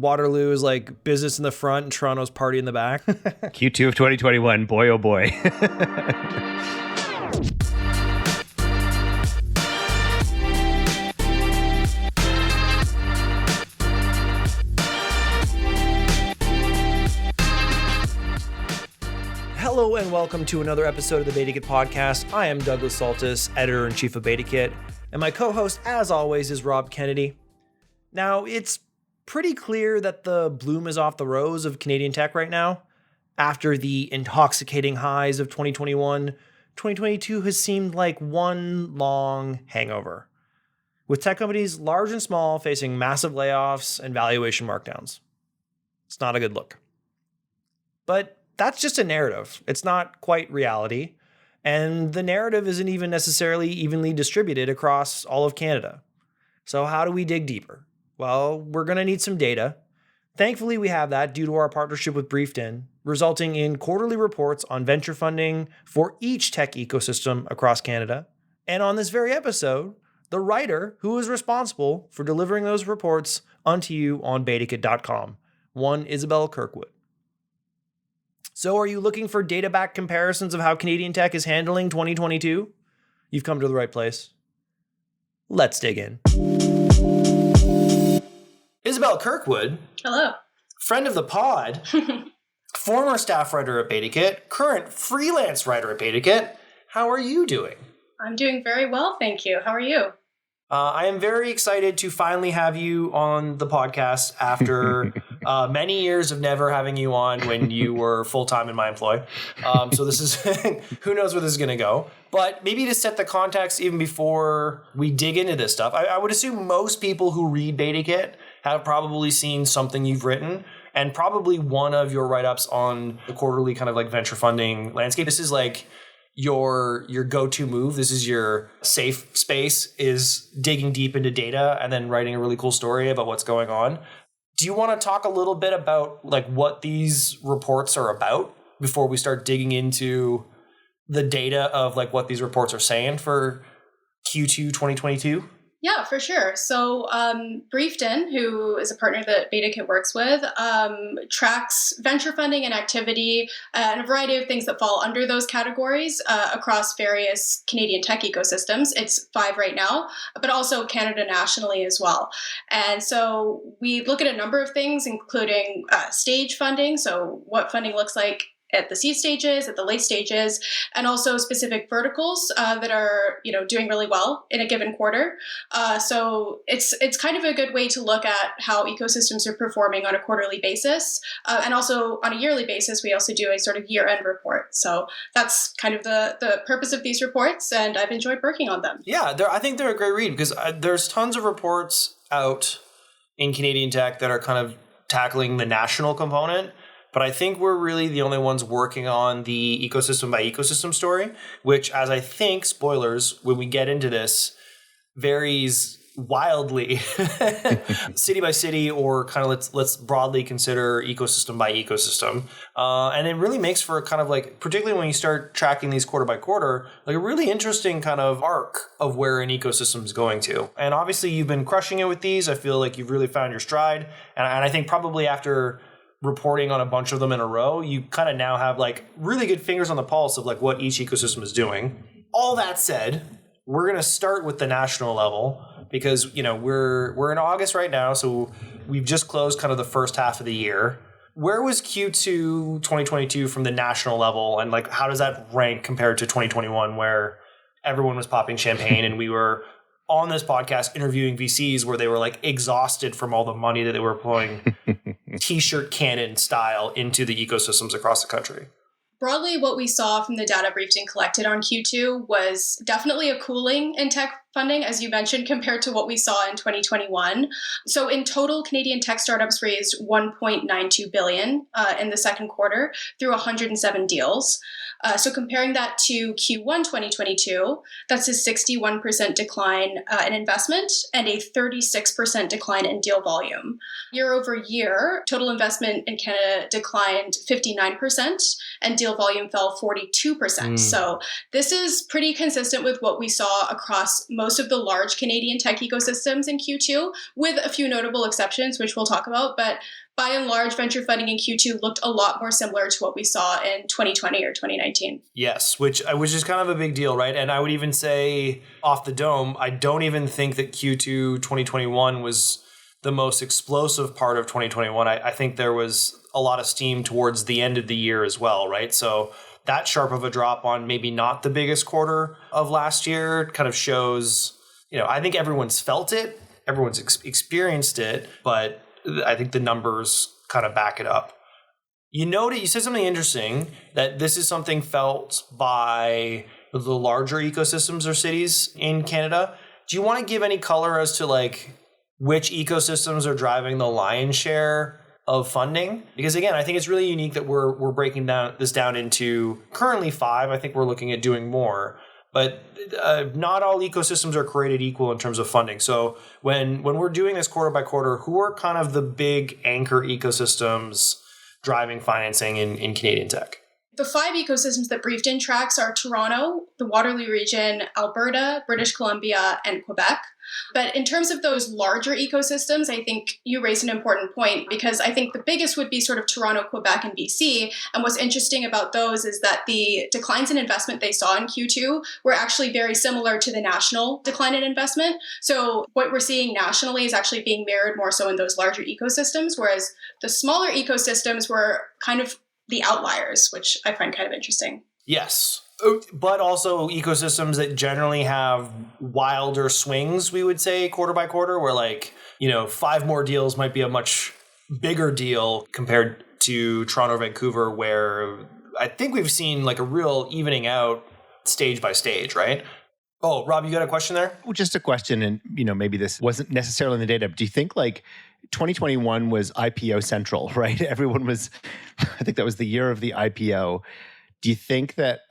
Waterloo is like business in the front and Toronto's party in the back. Q2 of 2021, boy oh boy. Hello and welcome to another episode of the BetaKit Podcast. I am Douglas Saltis, Editor-in-Chief of BetaKit, and my co-host, as always, is Rob Kennedy. Now, it's pretty clear that the bloom is off the rose of Canadian tech right now. After the intoxicating highs of 2021, 2022 has seemed like one long hangover, with tech companies large and small facing massive layoffs and valuation markdowns. It's not a good look. But that's just a narrative. It's not quite reality. And the narrative isn't even necessarily evenly distributed across all of Canada. So how do we dig deeper? Well, we're going to need some data. Thankfully, we have that due to our partnership with Briefed-In, resulting in quarterly reports on venture funding for each tech ecosystem across Canada. And on this very episode, the writer who is responsible for delivering those reports onto you on betakit.com, one Isabelle Kirkwood. So are you looking for data-backed comparisons of how Canadian tech is handling 2022? You've come to the right place. Let's dig in. Isabelle Kirkwood. Hello. Friend of the pod, former staff writer at BetaKit, current freelance writer at BetaKit. How are you doing? I'm doing very well, thank you. How are you? I am very excited to finally have you on the podcast after many years of never having you on when you were full-time in my employ. So this is, who knows where this is going to go. But maybe to set the context even before we dig into this stuff, I would assume most people who read BetaKit have probably seen something you've written and probably one of your write-ups on the quarterly kind of like venture funding landscape. This is like your go-to move. This is your safe space, is digging deep into data and then writing a really cool story about what's going on. Do you want to talk a little bit about like what these reports are about before we start digging into the data of like what these reports are saying for Q2 2022? Yeah, for sure. So Briefed-In, who is a partner that BetaKit works with, tracks venture funding and activity and a variety of things that fall under those categories across various Canadian tech ecosystems. It's 5 right now, but also Canada nationally as well. And so we look at a number of things, including stage funding, so what funding looks like at the seed stages, at the late stages, and also specific verticals that are, doing really well in a given quarter. So it's kind of a good way to look at how ecosystems are performing on a quarterly basis, and also on a yearly basis. We also do a sort of year-end report. So that's kind of the purpose of these reports, and I've enjoyed working on them. Yeah, I think they're a great read because there's tons of reports out in Canadian tech that are kind of tackling the national component. But I think we're really the only ones working on the ecosystem by ecosystem story, which, as I think, spoilers, when we get into this, varies wildly city by city, or kind of let's broadly consider ecosystem by ecosystem. And it really makes for a kind of like, particularly when you start tracking these quarter by quarter, like a really interesting kind of arc of where an ecosystem is going to. And obviously you've been crushing it with these. I feel like you've really found your stride. And I think probably after reporting on a bunch of them in a row, you kind of now have like really good fingers on the pulse of like what each ecosystem is doing. All that said, we're going to start with the national level because, we're in August right now. So we've just closed kind of the first half of the year. Where was Q2 2022 from the national level? And like, how does that rank compared to 2021 where everyone was popping champagne and we were on this podcast interviewing VCs where they were like exhausted from all the money that they were pouring T-shirt cannon style into the ecosystems across the country? Broadly, what we saw from the data Briefed-In collected on Q2 was definitely a cooling in tech funding, as you mentioned, compared to what we saw in 2021. So in total, Canadian tech startups raised $1.92 billion in the second quarter through 107 deals. So comparing that to Q1 2022, that's a 61% decline in investment and a 36% decline in deal volume. Year over year, total investment in Canada declined 59% and deal volume fell 42%. So this is pretty consistent with what we saw across most most of the large Canadian tech ecosystems in Q2, with a few notable exceptions, which we'll talk about. But by and large, venture funding in Q2 looked a lot more similar to what we saw in 2020 or 2019. Yes, which is kind of a big deal, right? And I would even say off the dome, I don't even think that Q2 2021 was the most explosive part of 2021. I think there was a lot of steam towards the end of the year as well, right? So that sharp of a drop on maybe not the biggest quarter of last year kind of shows, I think everyone's felt it, everyone's experienced it, but I think the numbers kind of back it up. You said something interesting, that this is something felt by the larger ecosystems or cities in Canada. Do you want to give any color as to which ecosystems are driving the lion's share of funding? Because again, I think it's really unique that we're breaking this down into currently 5. I think we're looking at doing more. But not all ecosystems are created equal in terms of funding. So when we're doing this quarter by quarter, who are kind of the big anchor ecosystems driving financing in Canadian tech? The 5 ecosystems that Briefed tracks are Toronto, the Waterloo region, Alberta, British Columbia, and Quebec. But in terms of those larger ecosystems, I think you raise an important point, because I think the biggest would be sort of Toronto, Quebec, and BC. And what's interesting about those is that the declines in investment they saw in Q2 were actually very similar to the national decline in investment. So what we're seeing nationally is actually being mirrored more so in those larger ecosystems, whereas the smaller ecosystems were kind of the outliers, which I find kind of interesting. Yes. But also ecosystems that generally have wilder swings, we would say, quarter by quarter, where 5 more deals might be a much bigger deal compared to Toronto, Vancouver, where I think we've seen a real evening out stage by stage, right? Oh, Rob, you got a question there? Well, just a question, and maybe this wasn't necessarily in the data, but do you think 2021 was IPO central, right? Everyone was, I think that was the year of the IPO. Do you think that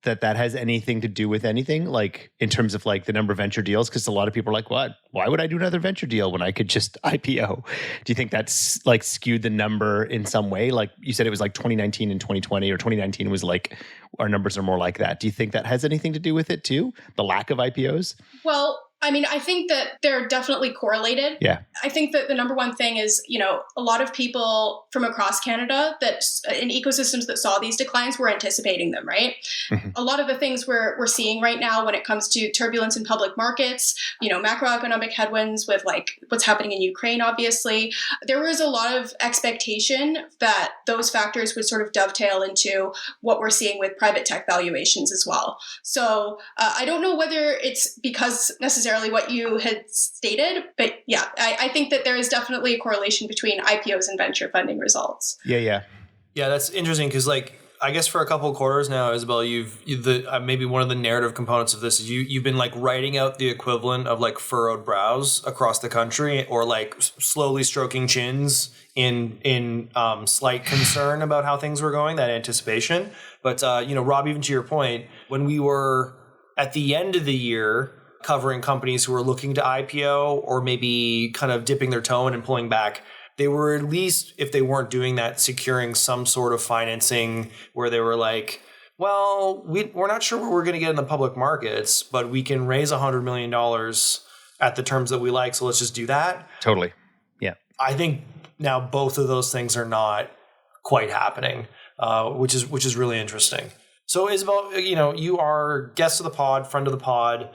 that has anything to do with anything, in terms of the number of venture deals? Because a lot of people are what? Why would I do another venture deal when I could just IPO? Do you think that's skewed the number in some way? You said it was 2019 and 2020, or 2019 was our numbers are more like that. Do you think that has anything to do with it too? The lack of IPOs? Well, I think that they're definitely correlated. Yeah. I think that the number one thing is, a lot of people from across Canada that in ecosystems that saw these declines were anticipating them, right? Mm-hmm. A lot of the things we're seeing right now when it comes to turbulence in public markets, macroeconomic headwinds with what's happening in Ukraine, obviously, there was a lot of expectation that those factors would sort of dovetail into what we're seeing with private tech valuations as well. So I don't know whether it's because necessarily what you had stated, but yeah, I think that there is definitely a correlation between IPOs and venture funding results. Yeah, that's interesting because I guess for a couple of quarters now, Isabelle, you've maybe one of the narrative components of this is you've been writing out the equivalent of furrowed brows across the country, or slowly stroking chins in slight concern about how things were going, that anticipation. But Rob, even to your point, when we were at the end of the year covering companies who were looking to IPO or maybe kind of dipping their toe in and pulling back, they were at least, if they weren't doing that, securing some sort of financing where they were we're not sure what we're going to get in the public markets, but we can raise $100 million at the terms that we like, so let's just do that. Totally. Yeah. I think now both of those things are not quite happening, which is really interesting. So Isabelle, you are guest of the pod, friend of the pod,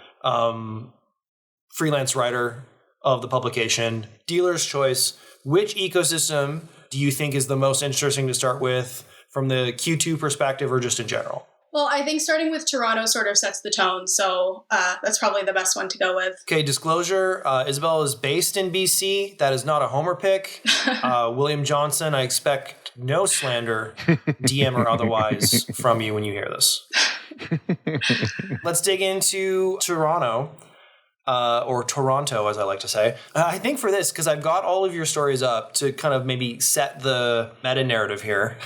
freelance writer of the publication, Dealer's Choice. Which ecosystem do you think is the most interesting to start with from the Q2 perspective, or just in general? Well, I think starting with Toronto sort of sets the tone, so that's probably the best one to go with. Okay, disclosure, Isabelle is based in BC. That is not a homer pick. William Johnson, I expect no slander, DM or otherwise, from you when you hear this. Let's dig into Toronto. Or Toronto, as I like to say. I think for this, because I've got all of your stories up to kind of maybe set the meta-narrative here.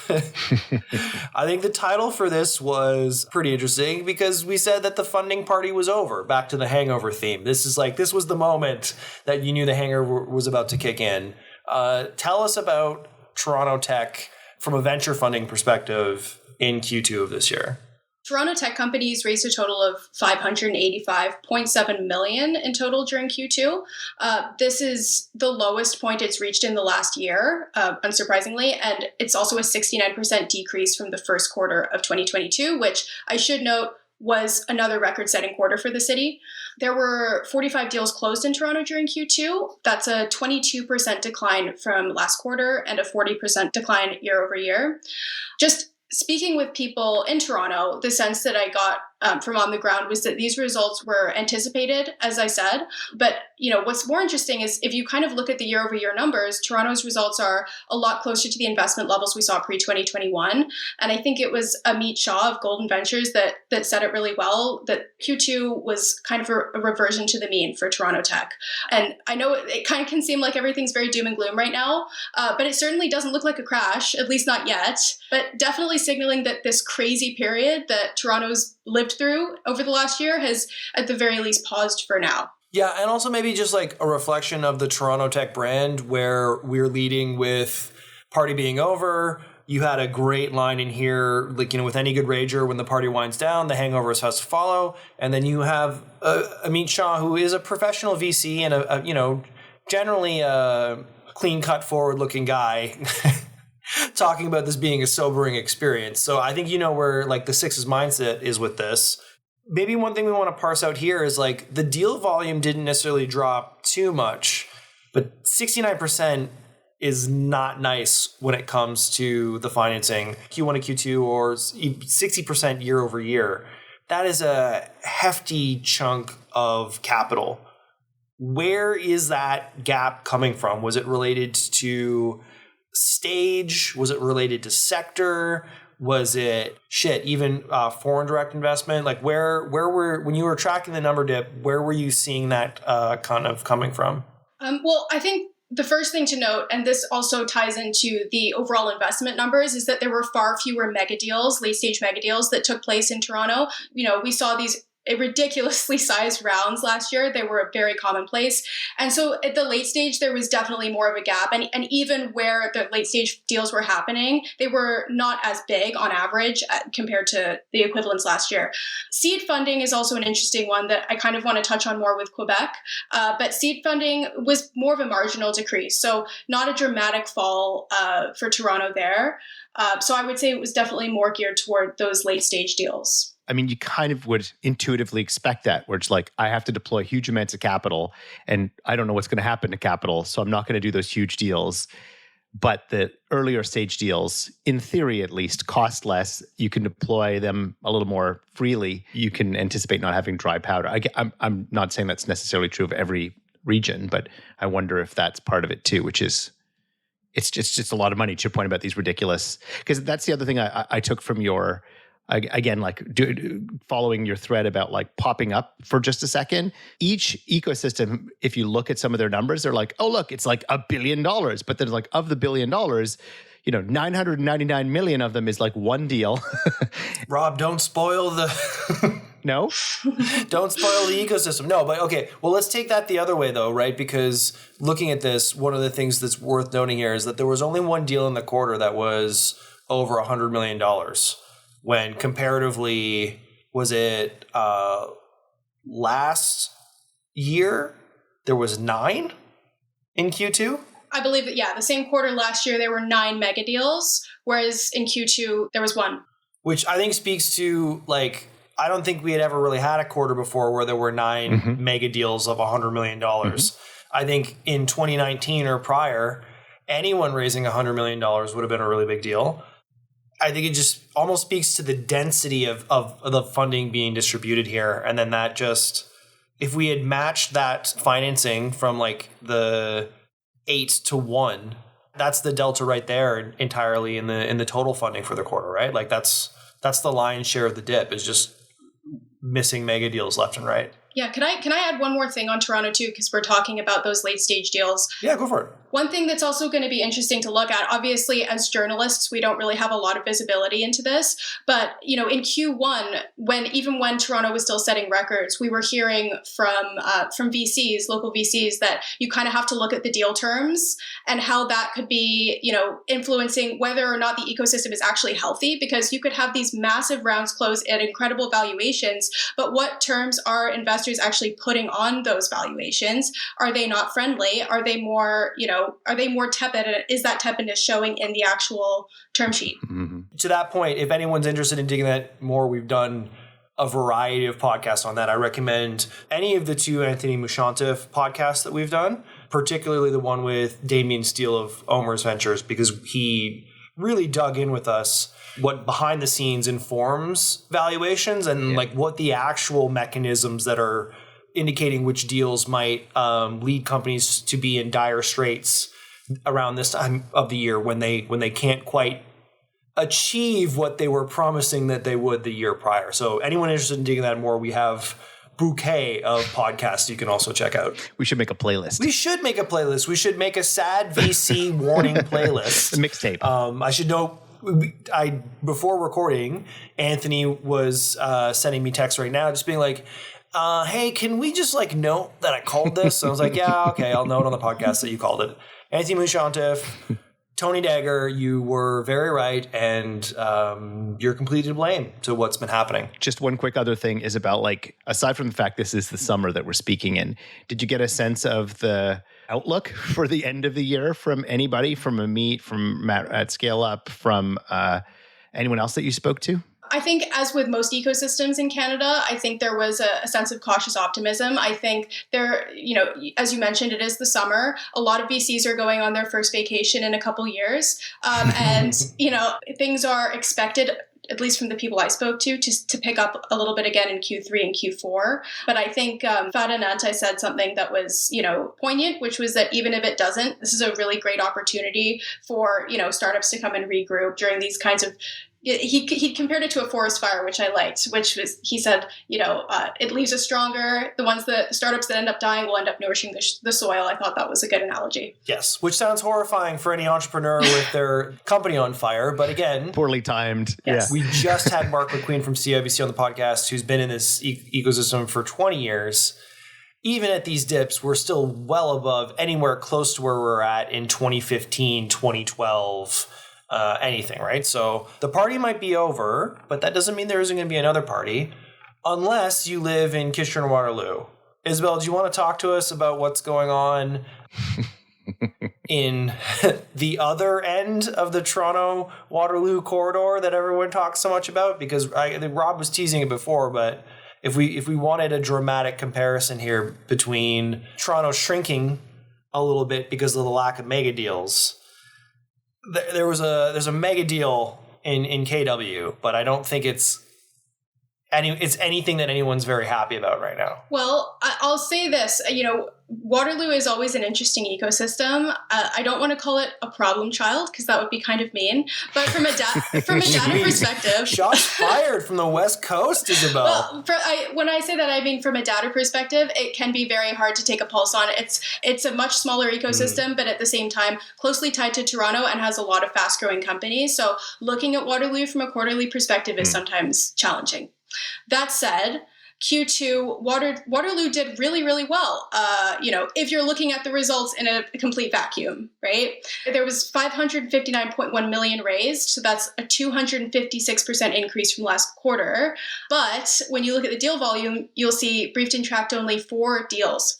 I think the title for this was pretty interesting because we said that the funding party was over. Back to the hangover theme. This was the moment that you knew the hangover was about to kick in. Tell us about Toronto Tech from a venture funding perspective in Q2 of this year. Toronto tech companies raised a total of $585.7 million in total during Q2. This is the lowest point it's reached in the last year, unsurprisingly, and it's also a 69% decrease from the first quarter of 2022, which I should note was another record-setting quarter for the city. There were 45 deals closed in Toronto during Q2. That's a 22% decline from last quarter and a 40% decline year over year. Just speaking with people in Toronto, the sense that I got from on the ground was that these results were anticipated, as I said. But what's more interesting is if you kind of look at the year-over-year numbers, Toronto's results are a lot closer to the investment levels we saw pre-2021. And I think it was Amit Shah of Golden Ventures that said it really well, that Q2 was kind of a reversion to the mean for Toronto tech. And I know it kind of can seem like everything's very doom and gloom right now, but it certainly doesn't look like a crash, at least not yet. But definitely signaling that this crazy period that Toronto's lived through over the last year has at the very least paused for now. Yeah, and also maybe just like a reflection of the Toronto tech brand where we're leading with party being over. You had a great line in here, like, with any good rager, when the party winds down, the hangover has to follow. And then you have Amit Shah, who is a professional VC and a generally a clean-cut, forward-looking guy talking about this being a sobering experience. So I think where like the Six's mindset is with this. Maybe one thing we want to parse out here is like the deal volume didn't necessarily drop too much, but 69% is not nice when it comes to the financing. Q1 to Q2 or 60% year over year. That is a hefty chunk of capital. Where is that gap coming from? Was it related to stage? Was it related to sector? Was it even foreign direct investment? Like where were, when you were tracking the number dip, where were you seeing that kind of coming from? Well, I think the first thing to note, and this also ties into the overall investment numbers, is that there were far fewer mega deals, late stage mega deals that took place in Toronto. We saw these ridiculously sized rounds last year. They were very commonplace. And so at the late stage, there was definitely more of a gap. And even where the late stage deals were happening, they were not as big on average compared to the equivalents last year. Seed funding is also an interesting one that I kind of want to touch on more with Quebec. But seed funding was more of a marginal decrease. So not a dramatic fall for Toronto there. So I would say it was definitely more geared toward those late stage deals. I mean, you kind of would intuitively expect that, where it's like, I have to deploy huge amounts of capital and I don't know what's going to happen to capital, so I'm not going to do those huge deals. But the earlier stage deals, in theory at least, cost less. You can deploy them a little more freely. You can anticipate not having dry powder. I'm not saying that's necessarily true of every region, but I wonder if that's part of it too, which is, it's just a lot of money, to your point about these ridiculous, because that's the other thing I took from your, again, like following your thread about like popping up for just a second. Each ecosystem, if you look at some of their numbers, they're like, oh, look, it's like $1 billion. But then like of the $1 billion, 999 million of them is like one deal. Rob, don't spoil the... No? Don't spoil the ecosystem. No, but okay. Well, let's take that the other way though, right? Because looking at this, one of the things that's worth noting here is that there was only one deal in the quarter that was over $100 million. When comparatively, was it last year, there was 9 in Q2? I believe that, the same quarter last year, there were 9 mega deals, whereas in Q2, there was 1. Which I think speaks to, like, I don't think we had ever really had a quarter before where there were 9 mega deals of $100 million. I think in 2019 or prior, anyone raising $100 million would have been a really big deal. I think it just almost speaks to the density of the funding being distributed here. And then that just, if we had matched that financing from like the 8 to 1, that's the delta right there entirely in the total funding for the quarter, right? Like that's the lion's share of the dip, is just missing mega deals left and right. Yeah, can I add one more thing on Toronto too, because we're talking about those late stage deals? Yeah, go for it. One thing that's also going to be interesting to look at, obviously, as journalists, we don't really have a lot of visibility into this. But, in Q1, even when Toronto was still setting records, we were hearing from VCs, local VCs, that you kind of have to look at the deal terms and how that could be, influencing whether or not the ecosystem is actually healthy, because you could have these massive rounds close at incredible valuations. But what terms are investors actually putting on those valuations? Are they not friendly? Are they more, are they more tepid? Is that tepidness showing in the actual term sheet? Mm-hmm. To that point, if anyone's interested in digging that more, we've done a variety of podcasts on that. I recommend any of the two Anthony Mushantif podcasts that we've done, particularly the one with Damien Steele of Omer's Ventures, because he really dug in with us what behind the scenes informs valuations and like what the actual mechanisms that are indicating which deals might lead companies to be in dire straits around this time of the year when they can't quite achieve what they were promising that they would the year prior. So anyone interested in digging that more, we have bouquet of podcasts you can also check out. We should make a playlist. We should make a playlist. We should make a sad VC warning playlist. A mixtape. I should know. Before recording, Anthony was sending me texts right now, just being like, hey, can we just note that I called this? So I was like, yeah, okay, I'll note on the podcast that you called it. Anthony Mushantif, Tony Dagger, you were very right, and you're completely to blame to what's been happening. Just one quick other thing is about aside from the fact this is the summer that we're speaking in, did you get a sense of the outlook for the end of the year from anybody, from Amit, from Matt at Scale Up, from anyone else that you spoke to? I think, as with most ecosystems in Canada, I think there was a sense of cautious optimism. I think there, as you mentioned, it is the summer. A lot of VCs are going on their first vacation in a couple years. And, things are expected, at least from the people I spoke to pick up a little bit again in Q3 and Q4. But I think Fada Nanta said something that was, poignant, which was that even if it doesn't, this is a really great opportunity for, startups to come and regroup during these kinds of. He compared it to a forest fire, which I liked, which was, he said, it leaves us stronger. The startups that end up dying will end up nourishing the soil. I thought that was a good analogy. Yes, which sounds horrifying for any entrepreneur with their company on fire. But again, poorly timed. Yes. We just had Mark McQueen from CIBC on the podcast, who's been in this ecosystem for 20 years. Even at these dips, we're still well above anywhere close to where we're at in 2015, 2012. Anything, right? So the party might be over, but that doesn't mean there isn't going to be another party unless you live in Kitchener-Waterloo. Isabelle, do you want to talk to us about what's going on in the other end of the Toronto-Waterloo corridor that everyone talks so much about? Because I think Rob was teasing it before, but if we wanted a dramatic comparison here between Toronto shrinking a little bit because of the lack of mega deals, there's a mega deal in KW, but I don't think it's anything that anyone's very happy about right now. Well, I'll say this, Waterloo is always an interesting ecosystem. I don't want to call it a problem child because that would be kind of mean. But from a data perspective, shots fired from the West Coast, Isabelle. Well, when I say that, I mean from a data perspective, it can be very hard to take a pulse on. It's a much smaller ecosystem, but at the same time, closely tied to Toronto and has a lot of fast-growing companies. So looking at Waterloo from a quarterly perspective is sometimes challenging. That said, Q2, Waterloo did really, really well. If you're looking at the results in a complete vacuum, right? There was 559.1 million raised, so that's a 256% increase from last quarter. But when you look at the deal volume, you'll see Briefton tracked only four deals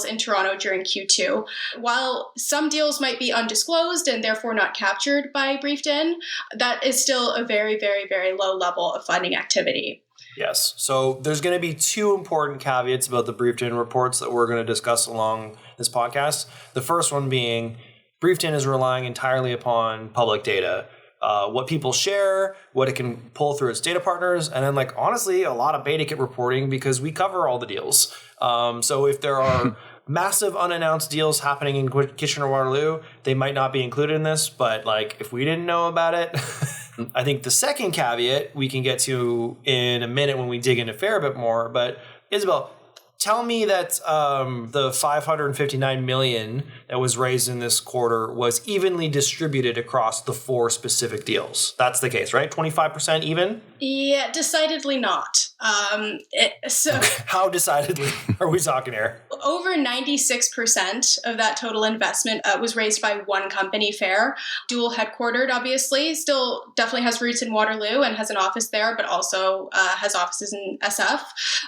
in Toronto during Q2. While some deals might be undisclosed and therefore not captured by Briefton, that is still a very, very, very low level of funding activity. Yes. So there's going to be two important caveats about the Briefton reports that we're going to discuss along this podcast. The first one being Briefton is relying entirely upon public data. What people share, what it can pull through its data partners, and then honestly, a lot of beta kit reporting because we cover all the deals. So if there are massive unannounced deals happening in Kitchener-Waterloo, they might not be included in this, but if we didn't know about it, I think the second caveat we can get to in a minute when we dig into FAIR a bit more. But Isabelle, tell me that the $559 million that was raised in this quarter was evenly distributed across the 4 specific deals. That's the case, right? 25% even? Yeah, decidedly not. How decidedly are we talking here? Over 96% of that total investment was raised by one company, Fair, dual headquartered, obviously. Still definitely has roots in Waterloo and has an office there, but also has offices in SF.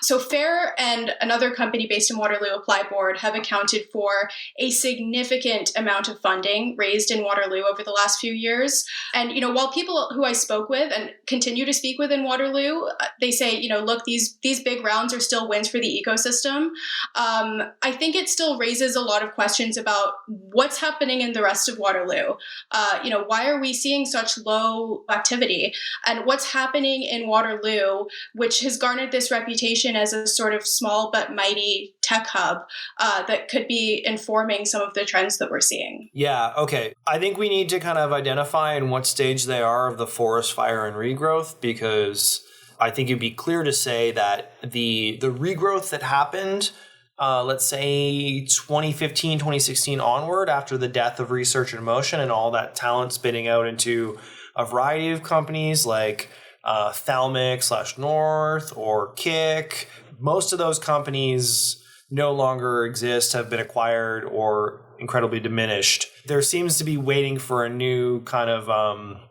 So Fair and another company based in Waterloo, Apply Board, have accounted for a significant amount of funding raised in Waterloo over the last few years. And, while people who I spoke with and continue to speak with in Waterloo, they say, look, these big rounds are still wins for the ecosystem. I think it still raises a lot of questions about what's happening in the rest of Waterloo. Why are we seeing such low activity? And what's happening in Waterloo, which has garnered this reputation as a sort of small but mighty tech hub that could be informing some of the trends that we're seeing? Yeah, okay. I think we need to kind of identify in what stage they are of the forest fire and regrowth, because I think it'd be clear to say that the regrowth that happened, let's say 2015, 2016 onward, after the death of Research in Motion and all that talent spinning out into a variety of companies like Thalmic/North or Kick, most of those companies no longer exist, have been acquired or incredibly diminished. There seems to be waiting for a new kind of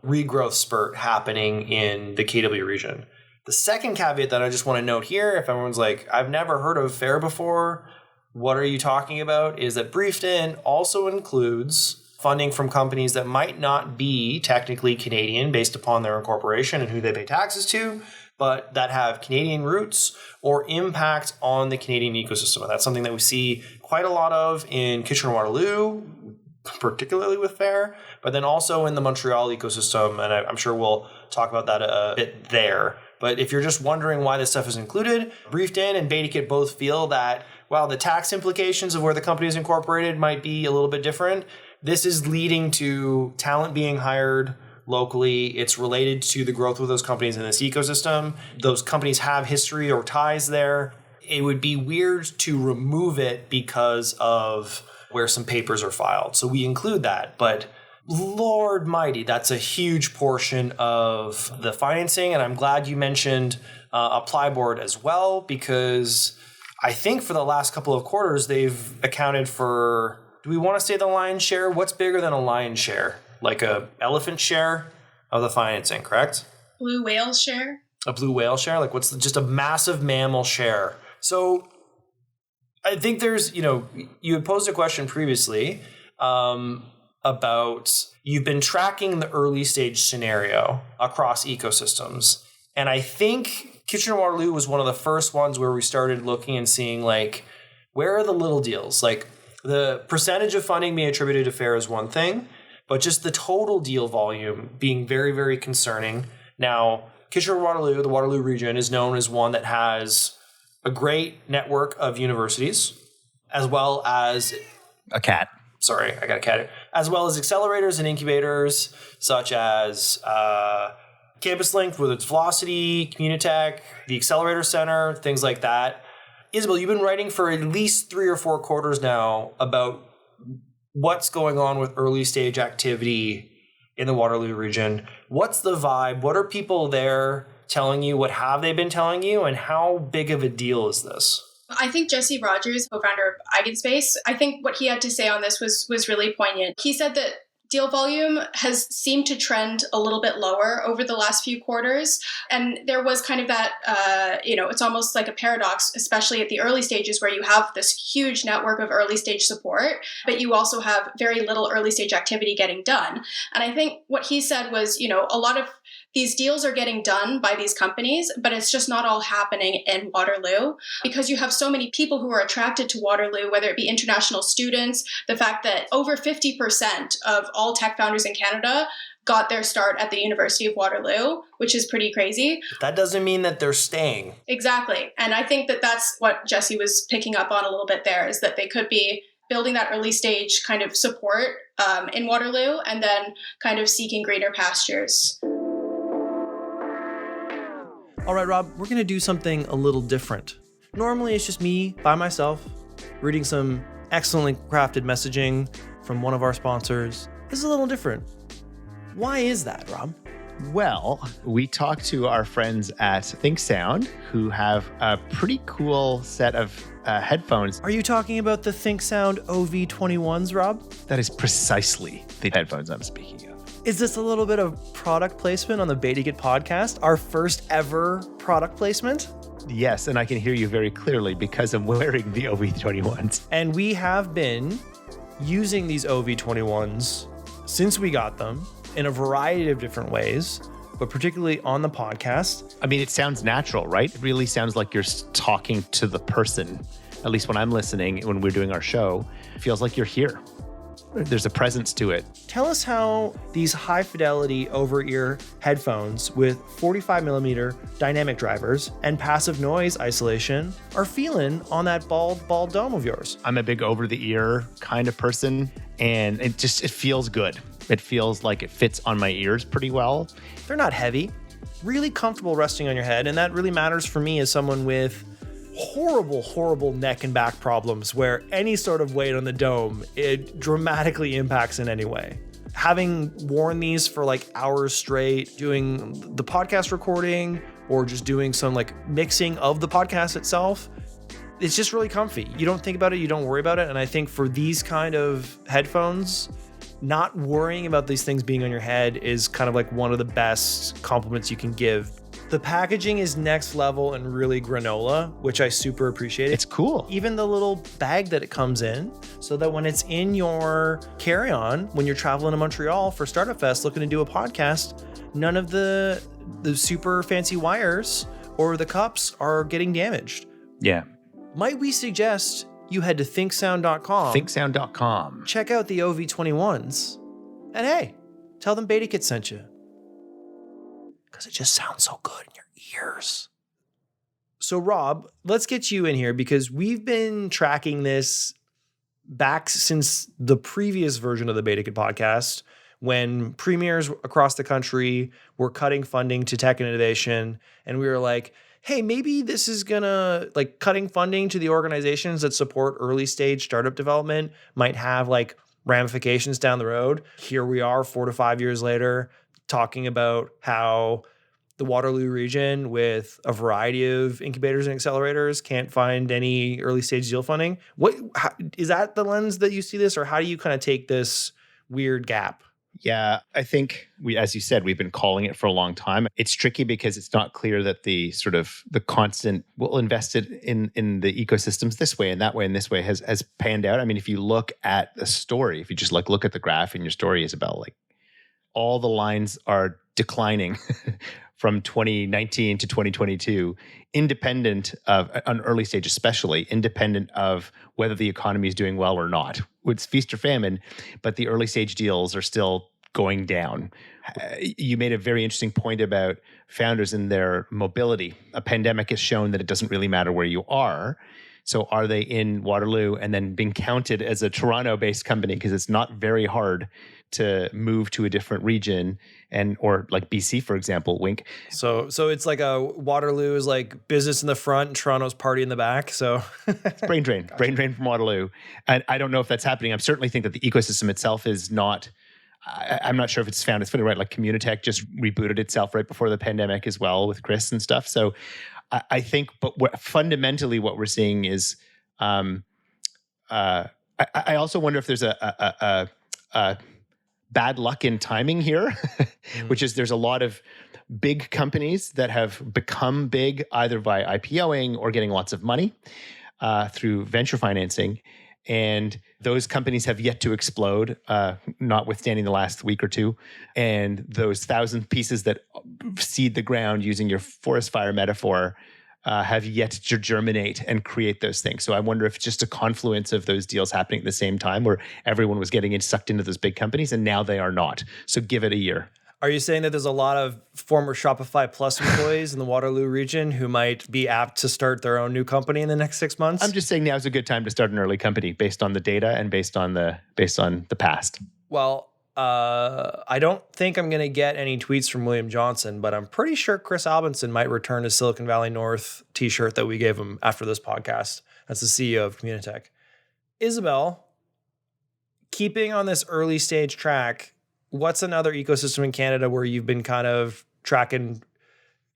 regrowth spurt happening in the KW region. The second caveat that I just want to note here, if everyone's like, I've never heard of FAIR before, what are you talking about? Is that Briefed In also includes funding from companies that might not be technically Canadian based upon their incorporation and who they pay taxes to, but that have Canadian roots or impact on the Canadian ecosystem. And that's something that we see quite a lot of in Kitchener-Waterloo, particularly with FAIR, but then also in the Montreal ecosystem, and I'm sure we'll talk about that a bit there. But if you're just wondering why this stuff is included, Briefed In and BetaKit both feel that while the tax implications of where the company is incorporated might be a little bit different, this is leading to talent being hired locally. It's related to the growth of those companies in this ecosystem. Those companies have history or ties there. It would be weird to remove it because of where some papers are filed. So we include that, but Lord mighty, that's a huge portion of the financing. And I'm glad you mentioned Apply Board as well, because I think for the last couple of quarters, they've accounted for, do we want to say the lion's share? What's bigger than a lion's share? Like a elephant share of the financing, correct? Blue whale share? A blue whale share? Like what's just a massive mammal share? So I think there's, you had posed a question previously about you've been tracking the early stage scenario across ecosystems. And I think Kitchener-Waterloo was one of the first ones where we started looking and seeing like, where are the little deals? Like the percentage of funding being attributed to FAIR is one thing, but just the total deal volume being very, very concerning. Now, Kitchener-Waterloo, the Waterloo region, is known as one that has a great network of universities, as well as a cat. Sorry, I got a cat here. As well as accelerators and incubators, such as Campus Link with its Velocity, Communitech, the Accelerator Center, things like that. Isabelle, you've been writing for at least 3 or 4 quarters now about what's going on with early stage activity in the Waterloo region. What's the vibe? What are people there telling you? What have they been telling you? And how big of a deal is this? I think Jesse Rogers, co-founder of Eigenspace, I think what he had to say on this was really poignant. He said that deal volume has seemed to trend a little bit lower over the last few quarters. And there was kind of that, it's almost like a paradox, especially at the early stages where you have this huge network of early stage support, but you also have very little early stage activity getting done. And I think what he said was, a lot of these deals are getting done by these companies, but it's just not all happening in Waterloo because you have so many people who are attracted to Waterloo, whether it be international students, the fact that over 50% of all tech founders in Canada got their start at the University of Waterloo, which is pretty crazy. That doesn't mean that they're staying. Exactly. And I think that that's what Jesse was picking up on a little bit there, is that they could be building that early stage kind of support in Waterloo and then kind of seeking greener pastures. All right, Rob, we're going to do something a little different. Normally it's just me by myself reading some excellently crafted messaging from one of our sponsors. This is a little different. Why is that, Rob? Well, we talked to our friends at Think Sound, who have a pretty cool set of headphones. Are you talking about the Think Sound OV21s, Rob? That is precisely the headphones I'm speaking of. Is this a little bit of product placement on the BetaKit podcast? Our first ever product placement? Yes, and I can hear you very clearly because I'm wearing the OV21s. And we have been using these OV21s since we got them in a variety of different ways, but particularly on the podcast. I mean, it sounds natural, right? It really sounds like you're talking to the person. At least when I'm listening, when we're doing our show, it feels like you're here. There's a presence to it. Tell us how these high fidelity over-ear headphones with 45 millimeter dynamic drivers and passive noise isolation are feeling on that bald dome of yours. I'm a big over-the-ear kind of person, and it feels good. It feels like it fits on my ears pretty well. They're not heavy, really comfortable resting on your head, and that really matters for me as someone with horrible neck and back problems where any sort of weight on the dome, it dramatically impacts in any way. Having worn these for like hours straight, doing the podcast recording or just doing some like mixing of the podcast itself, it's just really comfy. You don't think about it, you don't worry about it. And I think for these kind of headphones, not worrying about these things being on your head is kind of like one of the best compliments you can give. The packaging is next level and really granola, which I super appreciate. It's cool. Even the little bag that it comes in, so that when it's in your carry-on, when you're traveling to Montreal for Startup Fest looking to do a podcast, none of the super fancy wires or the cups are getting damaged. Yeah. Might we suggest you head to thinksound.com. Thinksound.com. Check out the OV21s. And hey, tell them BetaKit sent you. Because it just sounds so good in your ears. So Rob, let's get you in here because we've been tracking this back since the previous version of the BetaKit podcast when premiers across the country were cutting funding to tech and innovation. And we were like, hey, maybe this is gonna, like, cutting funding to the organizations that support early stage startup development might have like ramifications down the road. Here we are 4 to 5 years later talking about how the Waterloo region with a variety of incubators and accelerators can't find any early stage deal funding. Is that the lens that you see this, or how do you kind of take this weird gap? Yeah, I think as you said, we've been calling it for a long time. It's tricky because it's not clear that the constant, we'll invest it in the ecosystems this way and that way and this way has panned out. I mean, if you look at the story, if you just look at the graph in your story, Isabelle, like all the lines are declining from 2019 to 2022, independent of, on early stage especially, independent of whether the economy is doing well or not. It's feast or famine, but the early stage deals are still going down. You made a very interesting point about founders and their mobility. A pandemic has shown that it doesn't really matter where you are. So are they in Waterloo and then being counted as a Toronto-based company? Because it's not very hard to move to a different region, or like BC, for example, wink. So it's like a Waterloo is like business in the front and Toronto's party in the back. So it's brain drain, gotcha. Brain drain from Waterloo. And I don't know if that's happening. I certainly think that the ecosystem itself is not, I'm not sure if it's found its footing right. Like Communitech just rebooted itself right before the pandemic as well with Chris and stuff. So I think, but fundamentally what we're seeing is, I also wonder if there's a bad luck in timing here, which is there's a lot of big companies that have become big either by IPOing or getting lots of money through venture financing. And those companies have yet to explode, notwithstanding the last week or two. And those 1,000 pieces that seed the ground, using your forest fire metaphor, have yet to germinate and create those things. So I wonder if it's just a confluence of those deals happening at the same time where everyone was getting sucked into those big companies and now they are not. So give it a year. Are you saying that there's a lot of former Shopify Plus employees in the Waterloo region who might be apt to start their own new company in the next 6 months? I'm just saying now's a good time to start an early company based on the data and based on the past. Well, I don't think I'm going to get any tweets from William Johnson, but I'm pretty sure Chris Albinson might return his Silicon Valley North t-shirt that we gave him after this podcast. That's the CEO of Communitech. Isabelle, keeping on this early stage track, what's another ecosystem in Canada where you've been kind of tracking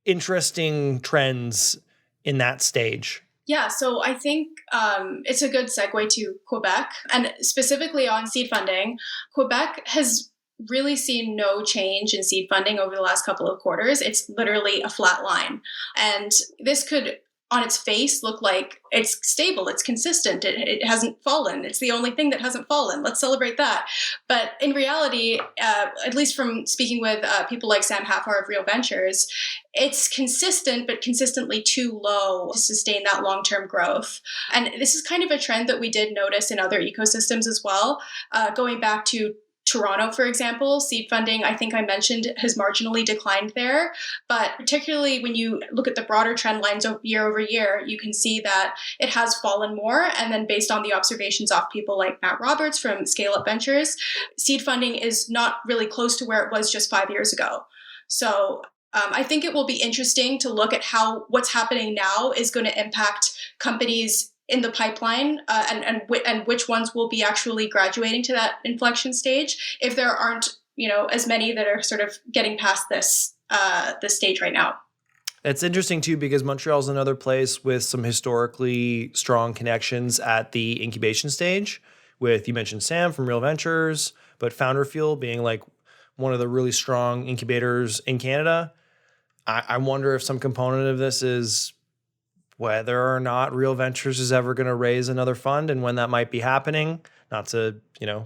interesting trends in that stage? Yeah, so I think it's a good segue to Quebec, and specifically on seed funding. Quebec has really seen no change in seed funding over the last couple of quarters. It's literally a flat line. And this could, on its face, look like it's stable, it's consistent, it hasn't fallen. It's the only thing that hasn't fallen. Let's celebrate that. But in reality, at least from speaking with people like Sam Haffar of Real Ventures, it's consistent, but consistently too low to sustain that long-term growth. And this is kind of a trend that we did notice in other ecosystems as well. Going back to Toronto, for example, seed funding, I think I mentioned, has marginally declined there. But particularly when you look at the broader trend lines year over year, you can see that it has fallen more. And then based on the observations of people like Matt Roberts from Scale Up Ventures, seed funding is not really close to where it was just 5 years ago. So I think it will be interesting to look at how what's happening now is going to impact companies in the pipeline, and which ones will be actually graduating to that inflection stage if there aren't, as many that are sort of getting past this stage right now. It's interesting too, because Montreal is another place with some historically strong connections at the incubation stage with, you mentioned Sam from Real Ventures, but Founder Fuel being like one of the really strong incubators in Canada. I wonder if some component of this is whether or not Real Ventures is ever going to raise another fund and when that might be happening. Not to,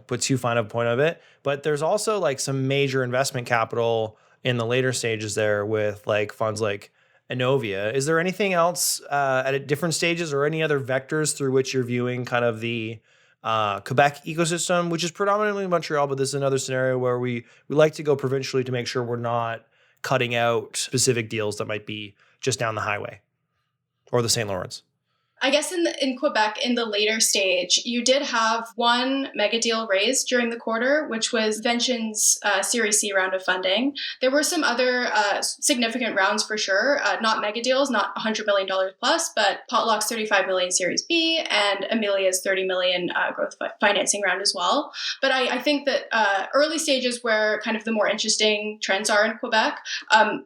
put too fine a point of it, but there's also like some major investment capital in the later stages there with like funds like Inovia. Is there anything else at different stages or any other vectors through which you're viewing kind of the Quebec ecosystem, which is predominantly Montreal, but this is another scenario where we like to go provincially to make sure we're not cutting out specific deals that might be just down the highway or the St. Lawrence? I guess in Quebec, in the later stage, you did have one mega deal raised during the quarter, which was Vention's Series C round of funding. There were some other significant rounds for sure, not mega deals, not $100 million plus, but Potluck's $35 million Series B and Amelia's $30 million growth financing round as well. But I think that early stages where kind of the more interesting trends are in Quebec,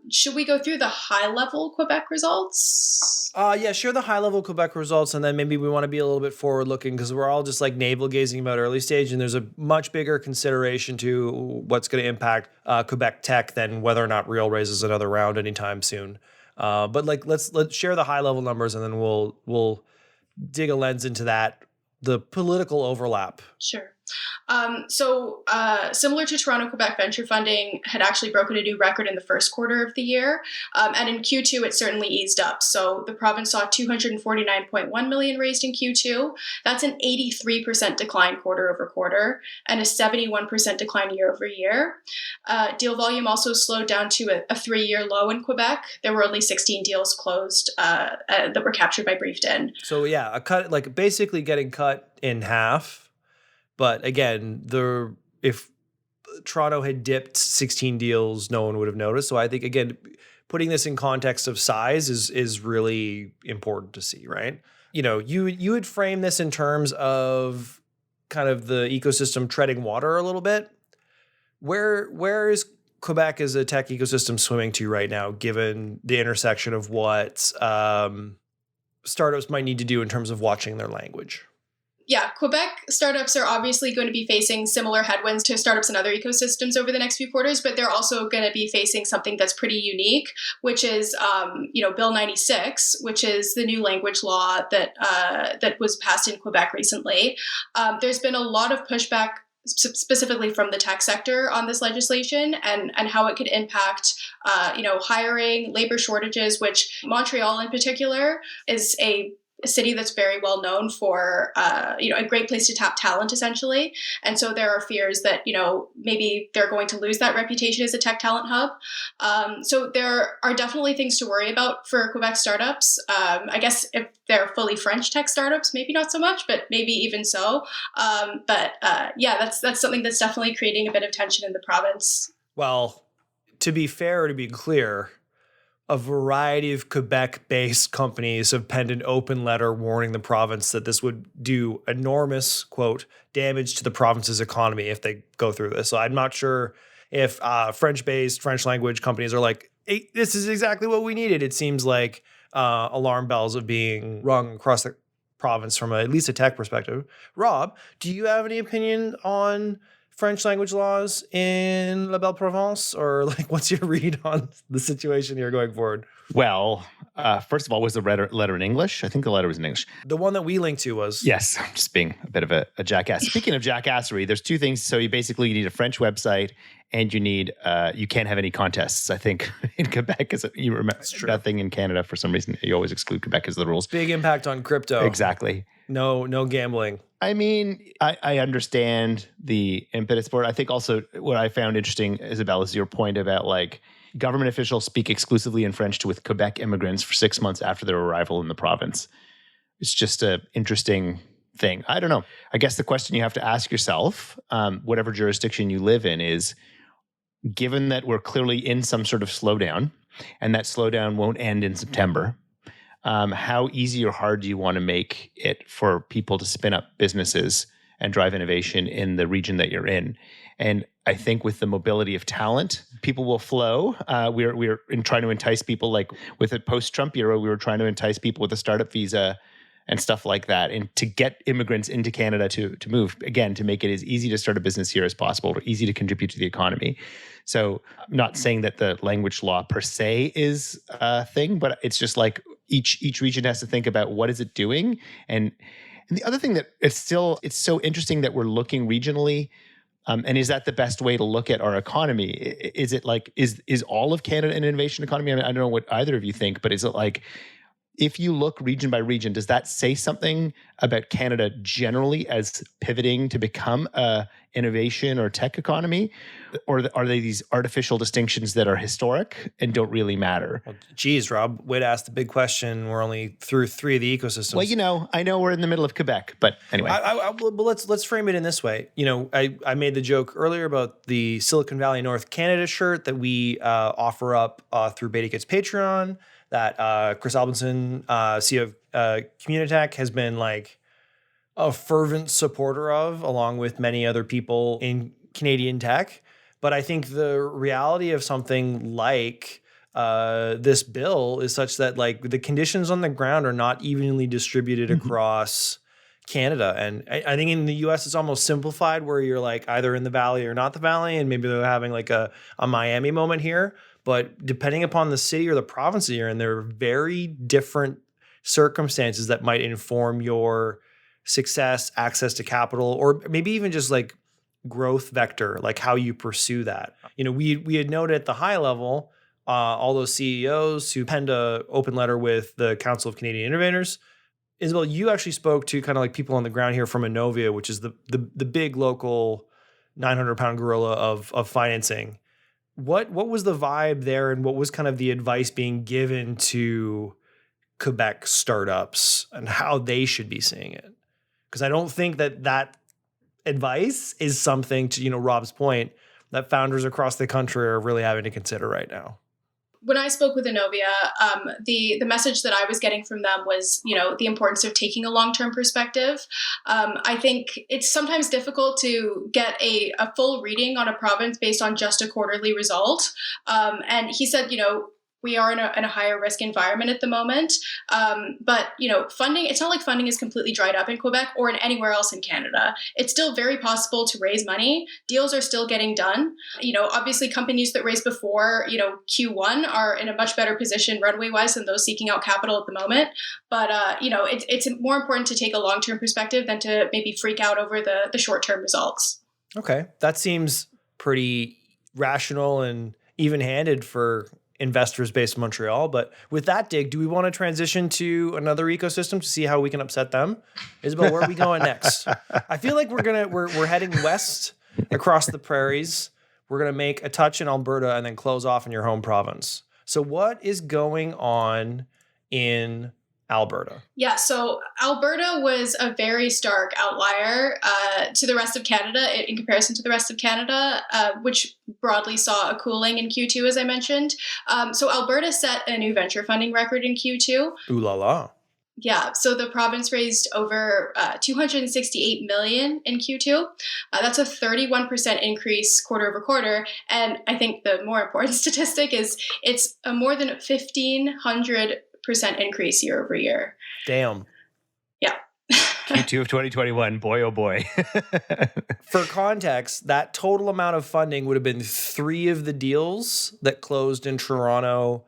should we go through the high-level Quebec results? Yeah, share the high-level Quebec results, and then maybe we want to be a little bit forward-looking because we're all just like navel-gazing about early stage, and there's a much bigger consideration to what's going to impact Quebec tech than whether or not Real raises another round anytime soon. But like, let's share the high-level numbers, and then we'll dig a lens into that, the political overlap. Sure. So similar to Toronto, Quebec venture funding had actually broken a new record in the first quarter of the year. And in Q2, it certainly eased up. So the province saw $249.1 million raised in Q2. That's an 83% decline quarter over quarter and a 71% decline year over year. Deal volume also slowed down to a 3-year low in Quebec. There were only 16 deals closed that were captured by Briefed-In. So yeah, a cut, like basically getting cut in half. But again, if Toronto had dipped 16 deals, no one would have noticed. So I think, again, putting this in context of size is really important to see, right? You would frame this in terms of kind of the ecosystem treading water a little bit. Where is Quebec as a tech ecosystem swimming to right now, given the intersection of what startups might need to do in terms of watching their language? Yeah, Quebec startups are obviously going to be facing similar headwinds to startups in other ecosystems over the next few quarters, but they're also going to be facing something that's pretty unique, which is, Bill 96, which is the new language law that was passed in Quebec recently. There's been a lot of pushback specifically from the tech sector on this legislation and how it could impact, hiring, labor shortages, which Montreal in particular is a city that's very well known for, a great place to tap talent, essentially. And so there are fears that, maybe they're going to lose that reputation as a tech talent hub. So there are definitely things to worry about for Quebec startups. I guess if they're fully French tech startups, maybe not so much, but maybe even so. That's something that's definitely creating a bit of tension in the province. Well, to be fair, to be clear, a variety of Quebec-based companies have penned an open letter warning the province that this would do enormous, quote, damage to the province's economy if they go through this. So I'm not sure if French-based, French language companies are like, hey, this is exactly what we needed. It seems like alarm bells are being rung across the province from at least a tech perspective. Rob, do you have any opinion on French language laws in La Belle Provence, or like, what's your read on the situation here going forward? Well, first of all, was the letter in English? I think the letter was in English. The one that we linked to was. Yes, I'm just being a bit of a jackass. Speaking of jackassery, there's two things. So you need a French website, and you can't have any contests. I think in Quebec, because you remember that thing in Canada for some reason, you always exclude Quebec as the rules. Big impact on crypto. Exactly. No gambling. I mean, I understand the impetus for it. I think also what I found interesting, Isabelle, is your point about like government officials speak exclusively in French with Quebec immigrants for 6 months after their arrival in the province. It's just an interesting thing. I don't know. I guess the question you have to ask yourself, whatever jurisdiction you live in, is given that we're clearly in some sort of slowdown, and that slowdown won't end in September, how easy or hard do you want to make it for people to spin up businesses and drive innovation in the region that you're in? And I think with the mobility of talent, people will flow. We're trying to entice people, like with the post-Trump era, we were trying to entice people with a startup visa and stuff like that, and to get immigrants into Canada to move, again, to make it as easy to start a business here as possible, or easy to contribute to the economy. So I'm not saying that the language law per se is a thing, but it's just like each region has to think about what is it doing. And the other thing that it's so interesting that we're looking regionally. And is that the best way to look at our economy? Is it like, is all of Canada an innovation economy? I mean, I don't know what either of you think, but is it like, if you look region by region, does that say something about Canada generally as pivoting to become a innovation or tech economy? Or are they these artificial distinctions that are historic and don't really matter? Well, geez, Rob, way to ask the big question. We're only through 3 of the ecosystems. Well, I know we're in the middle of Quebec, but anyway. But let's frame it in this way. I made the joke earlier about the Silicon Valley North Canada shirt that we offer up through Beta Kit's Patreon, that Chris Albinson, CEO of Communitech, has been like a fervent supporter of, along with many other people in Canadian tech. But I think the reality of something like this bill is such that like the conditions on the ground are not evenly distributed across Canada. And I think in the US, it's almost simplified where you're like either in the valley or not the valley. And maybe they're having like a Miami moment here. But depending upon the city or the province that you're in, there are very different circumstances that might inform your success, access to capital, or maybe even just like growth vector, like how you pursue that. We had noted at the high level, all those CEOs who penned an open letter with the Council of Canadian Innovators. Isabelle, you actually spoke to kind of like people on the ground here from Innovia, which is the big local 900-pound gorilla of financing. What was the vibe there, and what was kind of the advice being given to Quebec startups and how they should be seeing it? Because I don't think that advice is something, to Rob's point, that founders across the country are really having to consider right now. When I spoke with Innovia, the message that I was getting from them was, the importance of taking a long-term perspective. I think it's sometimes difficult to get a full reading on a province based on just a quarterly result. And he said, we are in a higher risk environment at the moment. But, funding, it's not like funding is completely dried up in Quebec or in anywhere else in Canada. It's still very possible to raise money. Deals are still getting done. Obviously companies that raised before, Q1 are in a much better position runway-wise than those seeking out capital at the moment. But, it's more important to take a long-term perspective than to maybe freak out over the short-term results. Okay. That seems pretty rational and even-handed for investors based in Montreal. But with that dig, do we want to transition to another ecosystem to see how we can upset them? Isabelle, where are we going next? I feel like we're heading west across the prairies. We're gonna make a touch in Alberta and then close off in your home province. So what is going on in Alberta? Yeah, so Alberta was a very stark outlier to the rest of Canada in comparison to the rest of Canada, which broadly saw a cooling in Q2, as I mentioned. So Alberta set a new venture funding record in Q2. Ooh la la. Yeah, so the province raised over $268 million in Q2. That's a 31% increase quarter over quarter. And I think the more important statistic is it's a more than 1,500% increase year over year. Damn. Yeah. Q2 of 2021, boy, oh boy. For context, that total amount of funding would have been 3 of the deals that closed in Toronto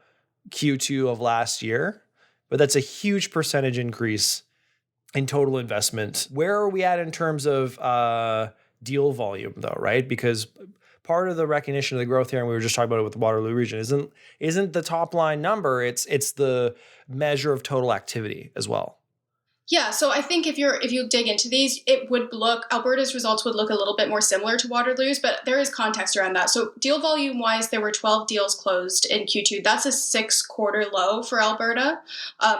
Q2 of last year. But that's a huge percentage increase in total investment. Where are we at in terms of deal volume, though, right? Because part of the recognition of the growth here, and we were just talking about it with the Waterloo region, isn't the top line number. It's the measure of total activity as well. Yeah, so I think if you dig into these, Alberta's results would look a little bit more similar to Waterloo's, but there is context around that. So deal volume wise, there were 12 deals closed in Q2. That's a 6-quarter low for Alberta.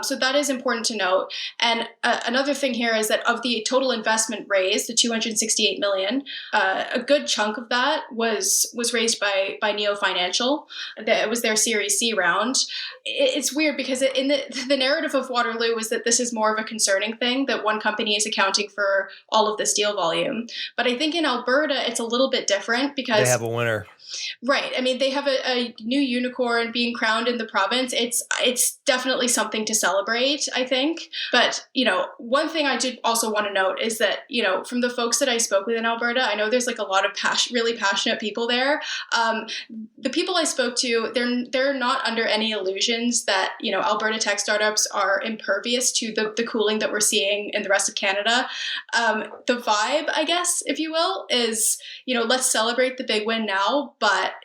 So that is important to note. And another thing here is that of the total investment raised, the $268 million, a good chunk of that was raised by Neo Financial. It was their Series C round. It's weird because in the narrative of Waterloo was that this is more of a concerning thing, that one company is accounting for all of this deal volume. But I think in Alberta, it's a little bit different because they have a winner. Right. I mean, they have a new unicorn being crowned in the province. It's definitely something to celebrate, I think. But, one thing I did also want to note is that, from the folks that I spoke with in Alberta, I know there's like a lot of really passionate people there. The people I spoke to, they're not under any illusions that, Alberta tech startups are impervious to the cooling that we're seeing in the rest of Canada. The vibe, I guess, if you will, is, let's celebrate the big win now. But,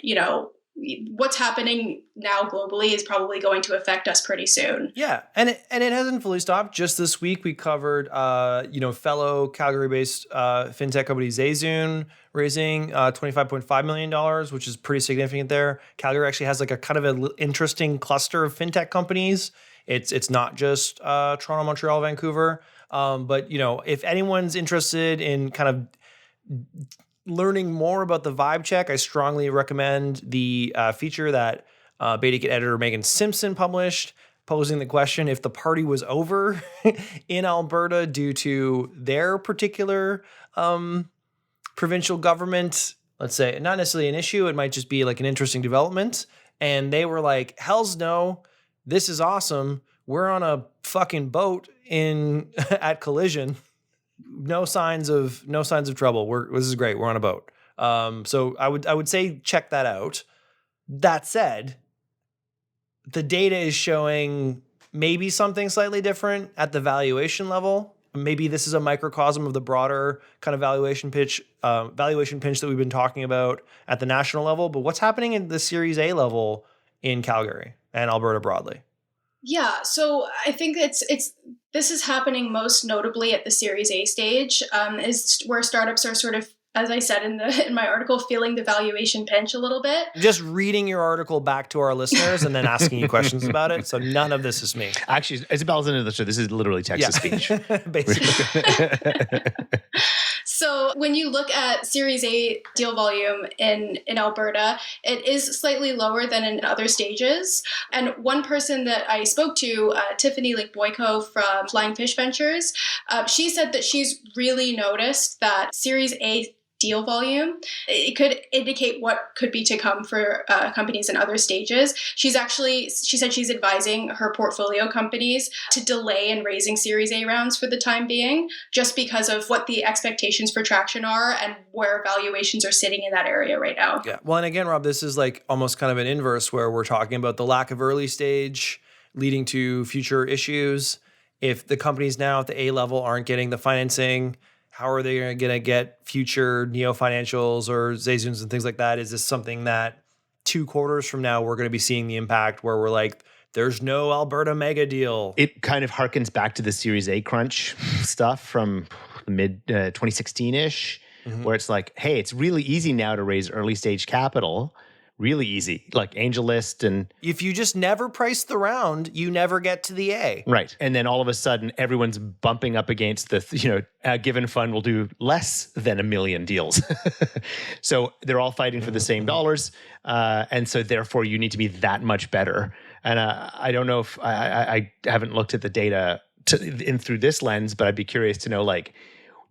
what's happening now globally is probably going to affect us pretty soon. Yeah. And it hasn't fully stopped. Just this week, we covered, fellow Calgary-based fintech company Zayzoon raising $25.5 million, which is pretty significant there. Calgary actually has like a kind of an interesting cluster of fintech companies. It's not just Toronto, Montreal, Vancouver. But, if anyone's interested in kind of learning more about the vibe check, I strongly recommend the feature that BetaKit editor Megan Simpson published, posing the question if the party was over in Alberta due to their particular provincial government. Let's say not necessarily an issue, it might just be like an interesting development. And they were like, hell's no, this is awesome. We're on a fucking boat at Collision. No signs of trouble. This is great. We're on a boat. So I would say check that out. That said, the data is showing maybe something slightly different at the valuation level. Maybe this is a microcosm of the broader kind of valuation pinch that we've been talking about at the national level. But what's happening in the Series A level in Calgary and Alberta broadly? Yeah, so I think this is happening most notably at the Series A stage, is where startups are sort of, as I said in my article, feeling the valuation pinch a little bit. Just reading your article back to our listeners and then asking you questions about it. So none of this is me. Actually, Isabelle's into the show. This is literally text-to-speech. Basically. So when you look at Series A deal volume in Alberta, it is slightly lower than in other stages. And one person that I spoke to, Tiffany Boyko from Flying Fish Ventures, she said that she's really noticed that Series A deal volume, it could indicate what could be to come for companies in other stages. She said she's advising her portfolio companies to delay in raising Series A rounds for the time being, just because of what the expectations for traction are and where valuations are sitting in that area right now. Yeah. Well, and again, Rob, this is like almost kind of an inverse where we're talking about the lack of early stage leading to future issues. If the companies now at the A level aren't getting the financing, how are they going to get future Neo Financials or Zayzoons and things like that? Is this something that 2 quarters from now, we're going to be seeing the impact where we're like, there's no Alberta mega deal. It kind of harkens back to the Series A crunch stuff from mid 2016-ish, where it's like, hey, it's really easy now to raise early stage capital. Really easy, like AngelList and... If you just never price the round, you never get to the A. Right. And then all of a sudden, everyone's bumping up against a given fund will do less than 1 million deals. So they're all fighting for the same dollars. And so therefore, you need to be that much better. And I don't know if I haven't looked at the data through this lens, but I'd be curious to know, like,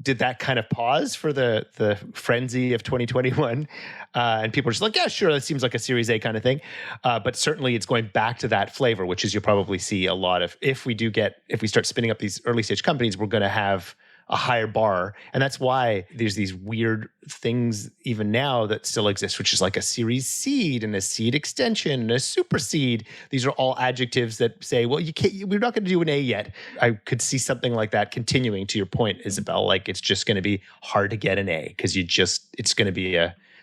did that kind of pause for the frenzy of 2021? And people are just like, yeah, sure, that seems like a Series A kind of thing. But certainly it's going back to that flavor, which is you'll probably see a lot of, if we start spinning up these early stage companies, we're going to have a higher bar. And that's why there's these weird things even now that still exist, which is like a Series Seed and a Seed Extension and a Super Seed. These are all adjectives that say, well, we're not going to do an A yet. I could see something like that continuing, to your point, Isabelle. Like, it's just going to be hard to get an A because it's going to be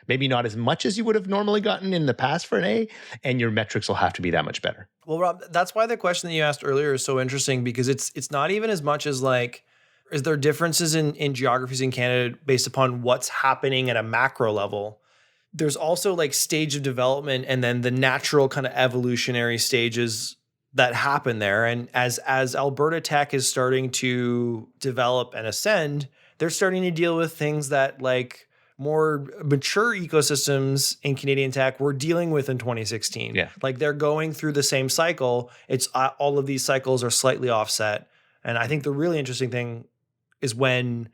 maybe not as much as you would have normally gotten in the past for an A, and your metrics will have to be that much better. Well, Rob, that's why the question that you asked earlier is so interesting, because it's not even as much as like, is there differences in geographies in Canada based upon what's happening at a macro level? There's also like stage of development and then the natural kind of evolutionary stages that happen there. And as Alberta tech is starting to develop and ascend, they're starting to deal with things that like more mature ecosystems in Canadian tech were dealing with in 2016. Yeah. Like they're going through the same cycle. It's all of these cycles are slightly offset. And I think the really interesting thing is when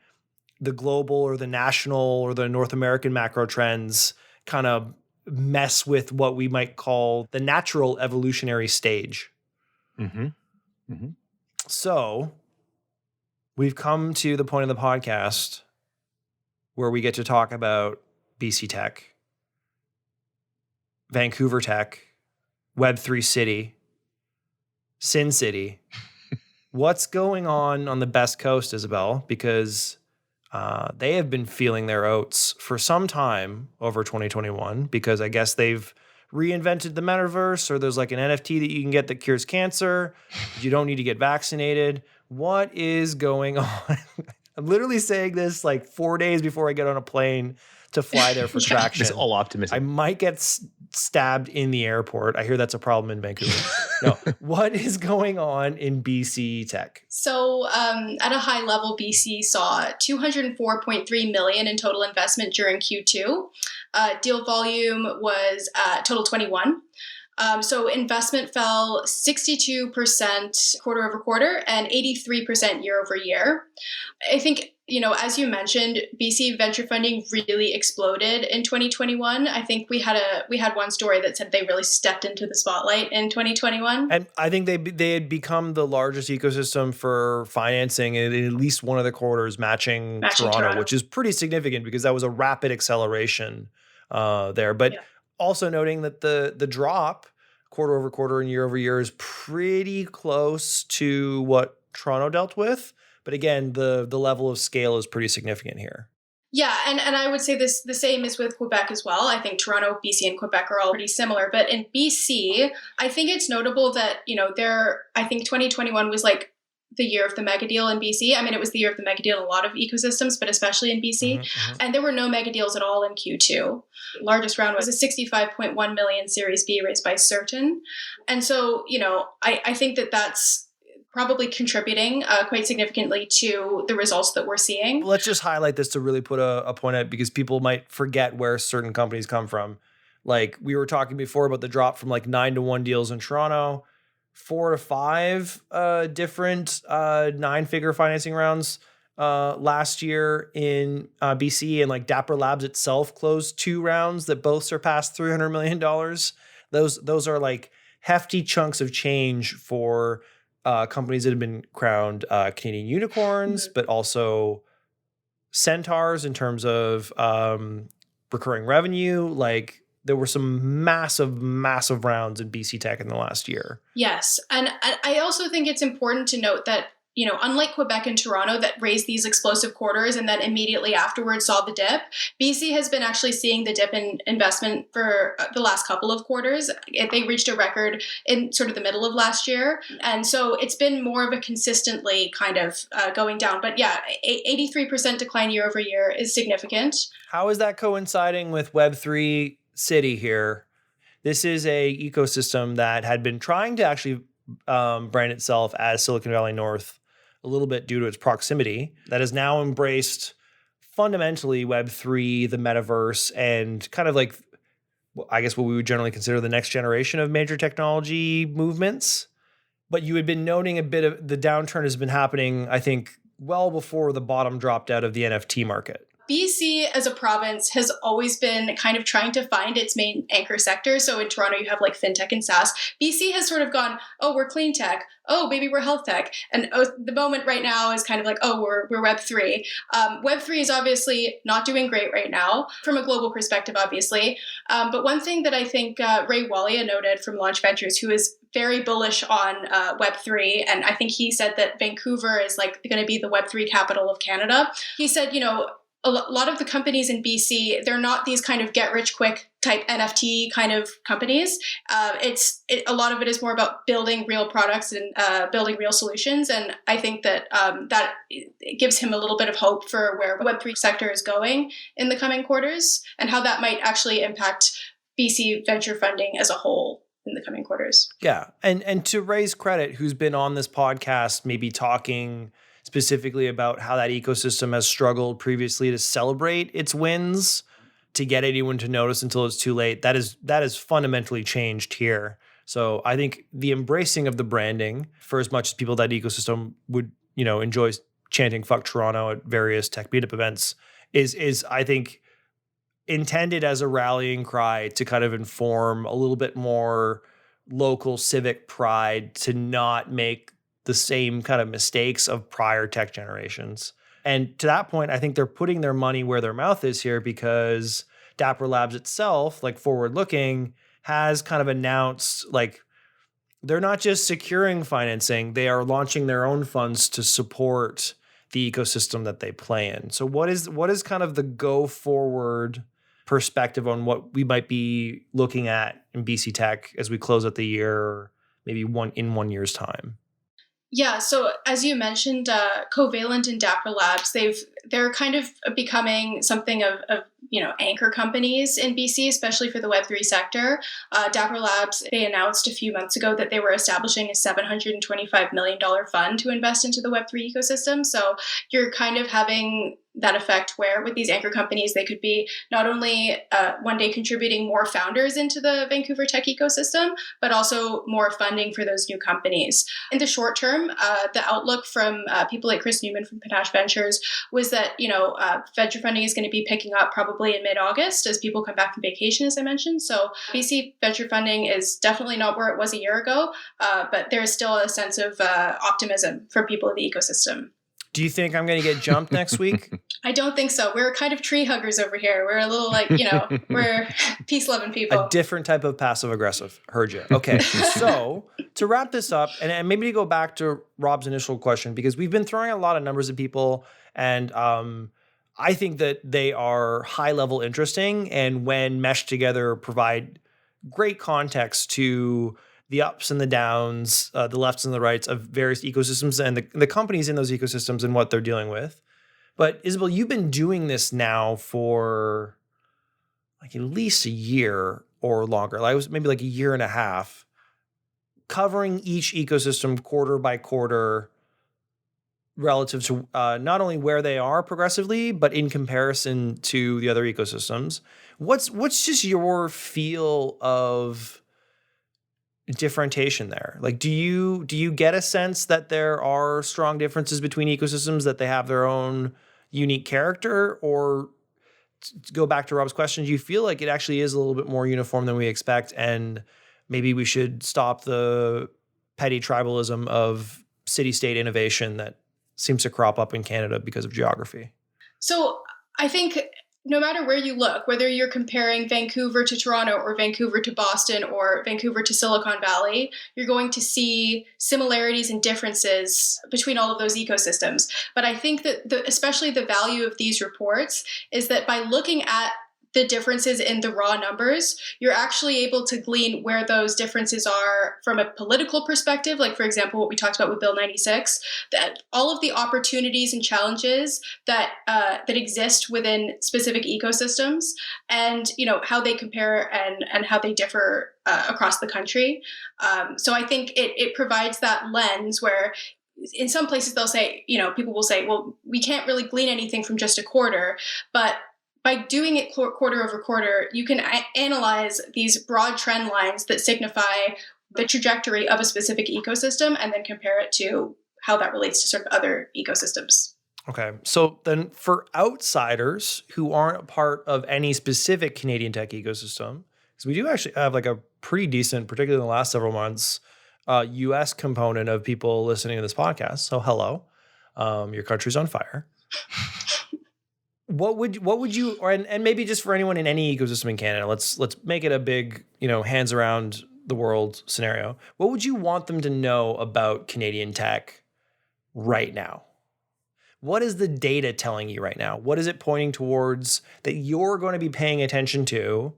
the global or the national or the North American macro trends kind of mess with what we might call the natural evolutionary stage. Mm-hmm. Mm-hmm. So we've come to the point of the podcast where we get to talk about BC Tech, Vancouver Tech, Web3 City, Sin City. What's going on the Best Coast, Isabelle? Because they have been feeling their oats for some time over 2021, because I guess they've reinvented the metaverse, or there's like an NFT that you can get that cures cancer. You don't need to get vaccinated. What is going on? I'm literally saying this like 4 days before I get on a plane to fly there for traction. It's all optimism. I might get stabbed in the airport. I hear that's a problem in Vancouver. No, what is going on in BC Tech? So at a high level, BC saw $204.3 million in total investment during Q2. Deal volume was total 21. So investment fell 62% quarter over quarter and 83% year over year. I think, as you mentioned, BC venture funding really exploded in 2021. I think we had one story that said they really stepped into the spotlight in 2021. And I think they had become the largest ecosystem for financing in at least one of the quarters matching Toronto, which is pretty significant because that was a rapid acceleration there. But also noting that the drop quarter over quarter and year over year is pretty close to what Toronto dealt with. But again, the level of scale is pretty significant here. Yeah, and I would say the same is with Quebec as well. I think Toronto, BC, and Quebec are all pretty similar. But in BC, I think it's notable that, I think 2021 was like the year of the mega deal in BC. I mean, it was the year of the mega deal in a lot of ecosystems, but especially in BC. Mm-hmm. And there were no mega deals at all in Q2. Largest round was a $65.1 million Series B raised by Certain. And so, I think that's probably contributing quite significantly to the results that we're seeing. Let's just highlight this to really put a point out, because people might forget where certain companies come from. Like we were talking before about the drop from like 9-1 deals in Toronto, 4 to 5 different 9-figure financing rounds last year in BC, and like Dapper Labs itself closed 2 rounds that both surpassed $300 million. Those are like hefty chunks of change for companies that have been crowned Canadian unicorns, but also centaurs in terms of recurring revenue. Like there were some massive rounds in BC Tech in the last year. Yes. And I also think it's important to note that unlike Quebec and Toronto that raised these explosive quarters and then immediately afterwards saw the dip, BC has been actually seeing the dip in investment for the last couple of quarters. They reached a record in sort of the middle of last year. And so it's been more of a consistently kind of going down. But yeah, 83% decline year over year is significant. How is that coinciding with Web3 City here? This is a ecosystem that had been trying to actually brand itself as Silicon Valley North a little bit due to its proximity, that has now embraced fundamentally Web3, the metaverse, and kind of like, I guess what we would generally consider the next generation of major technology movements. But you had been noting a bit of the downturn has been happening, I think, well before the bottom dropped out of the NFT market. BC as a province has always been kind of trying to find its main anchor sector. So in Toronto, you have like fintech and SaaS. BC has sort of gone, oh, we're clean tech. Oh, maybe we're health tech. And the moment right now is kind of like, oh, we're Web3. Web3 is obviously not doing great right now from a global perspective, obviously. But one thing that I think Ray Walia noted from Launch Ventures, who is very bullish on Web3, and I think he said that Vancouver is like going to be the Web3 capital of Canada. He said, a lot of the companies in BC, they're not these kind of get rich quick type NFT kind of companies. A lot of it is more about building real products and building real solutions. And I think that that gives him a little bit of hope for where the Web3 sector is going in the coming quarters and how that might actually impact BC venture funding as a whole in the coming quarters. Yeah. And to Ray's credit, who's been on this podcast, maybe talking specifically about how that ecosystem has struggled previously to celebrate its wins, to get anyone to notice until it's too late. That is fundamentally changed here. So I think the embracing of the branding, for as much as people that ecosystem would, enjoy chanting "fuck Toronto" at various tech meetup events, is I think intended as a rallying cry to kind of inform a little bit more local civic pride to not make the same kind of mistakes of prior tech generations. And to that point, I think they're putting their money where their mouth is here, because Dapper Labs itself, like forward looking, has kind of announced like they're not just securing financing, they are launching their own funds to support the ecosystem that they play in. So what is kind of the go forward perspective on what we might be looking at in BC Tech as we close out the year, maybe in 1 year's time? Yeah, so as you mentioned, Covalent and Dapper Labs, they're kind of becoming something of anchor companies in BC, especially for the Web3 sector. Dapper Labs, they announced a few months ago that they were establishing a $725 million fund to invest into the Web3 ecosystem. So you're kind of having that effect where with these anchor companies, they could be not only one day contributing more founders into the Vancouver tech ecosystem, but also more funding for those new companies. In the short term, the outlook from people like Chris Newman from Panache Ventures was that, venture funding is going to be picking up probably in mid-August as people come back from vacation, as I mentioned. So BC venture funding is definitely not where it was a year ago, but there is still a sense of optimism for people in the ecosystem. Do you think I'm going to get jumped next week? I don't think so. We're kind of tree huggers over here. We're a little like, we're peace-loving people. A different type of passive-aggressive. Heard you. Okay. So to wrap this up, and maybe to go back to Rob's initial question, because we've been throwing a lot of numbers at people, and I think that they are high-level interesting, and when meshed together provide great context to the ups and the downs, the lefts and the rights of various ecosystems and the companies in those ecosystems and what they're dealing with. But Isabelle, you've been doing this now for like at least a year or longer. Like it was maybe like a year and a half, covering each ecosystem quarter by quarter relative to not only where they are progressively, but in comparison to the other ecosystems. What's just your feel of differentiation there? Like, do you get a sense that there are strong differences between ecosystems, that they have their own unique character? Or to go back to Rob's question, do you feel like it actually is a little bit more uniform than we expect, and maybe we should stop the petty tribalism of city-state innovation that seems to crop up in Canada because of geography? So I think no matter where you look, whether you're comparing Vancouver to Toronto or Vancouver to Boston or Vancouver to Silicon Valley, you're going to see similarities and differences between all of those ecosystems. But I think that especially the value of these reports is that by looking at the differences in the raw numbers, you're actually able to glean where those differences are from a political perspective. Like, for example, what we talked about with Bill 96, that all of the opportunities and challenges that exist within specific ecosystems, and how they compare and how they differ across the country. So I think it provides that lens where in some places they'll say, people will say, well, we can't really glean anything from just a quarter, but by doing it quarter over quarter, you can analyze these broad trend lines that signify the trajectory of a specific ecosystem and then compare it to how that relates to sort of other ecosystems. Okay. So then for outsiders who aren't a part of any specific Canadian tech ecosystem, because we do actually have like a pretty decent, particularly in the last several months, US component of people listening to this podcast. So hello, your country's on fire. What would you, and maybe just for anyone in any ecosystem in Canada, let's make it a big, hands around the world scenario. What would you want them to know about Canadian tech right now? What is the data telling you right now? What is it pointing towards that you're going to be paying attention to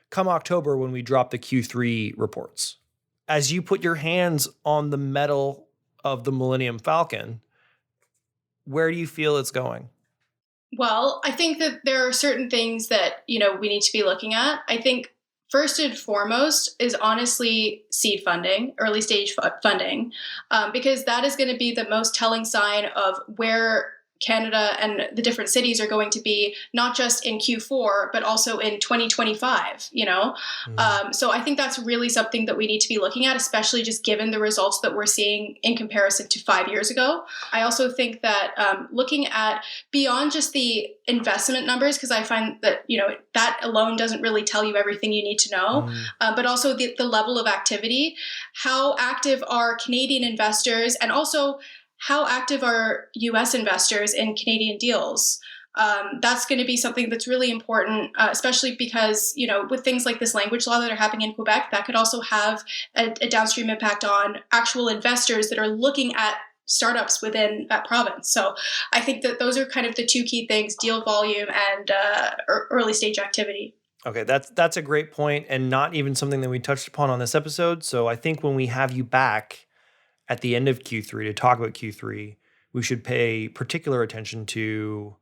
come October when we drop the Q3 reports? As you put your hands on the metal of the Millennium Falcon, where do you feel it's going? Well, I think that there are certain things that, we need to be looking at. I think first and foremost is honestly seed funding, early stage funding, because that is going to be the most telling sign of where Canada and the different cities are going to be, not just in Q4, but also in 2025, So I think that's really something that we need to be looking at, especially just given the results that we're seeing in comparison to 5 years ago. I also think that looking at beyond just the investment numbers, because I find that, that alone doesn't really tell you everything you need to know, but also the level of activity, how active are Canadian investors, and also how active are U.S. investors in Canadian deals? That's going to be something that's really important, especially because, with things like this language law that are happening in Quebec, that could also have a downstream impact on actual investors that are looking at startups within that province. So I think that those are kind of the two key things: deal volume and early stage activity. Okay, that's a great point, and not even something that we touched upon on this episode. So I think when we have you back at the end of Q3 to talk about Q3, we should pay particular attention to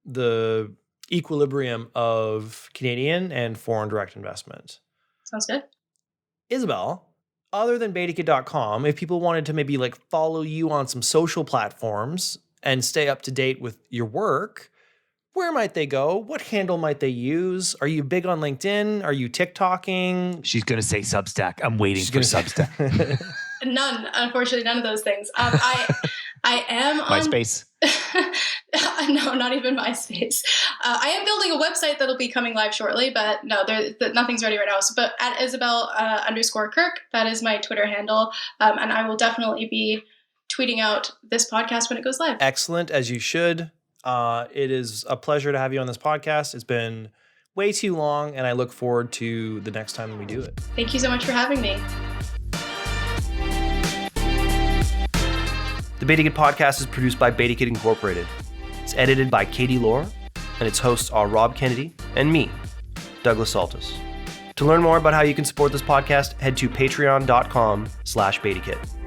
the equilibrium of Canadian and foreign direct investment. Sounds good. Isabelle, other than betakit.com, if people wanted to maybe follow you on some social platforms and stay up to date with your work, where might they go? What handle might they use? Are you big on LinkedIn? Are you TikToking? She's going to say Substack. I'm waiting for Substack. None, unfortunately, none of those things. I am on MySpace. No, not even MySpace. I am building a website that'll be coming live shortly, but no, nothing's ready right now. So, but at Isabelle_Kirk, that is my Twitter handle, and I will definitely be tweeting out this podcast when it goes live. Excellent, as you should. It is a pleasure to have you on this podcast. It's been way too long, and I look forward to the next time we do it. Thank you so much for having me. The Betakit podcast is produced by Betakit Incorporated. It's edited by Katie Lohr, and its hosts are Rob Kennedy and me, Douglas Saltis. To learn more about how you can support this podcast, head to patreon.com/Betakit.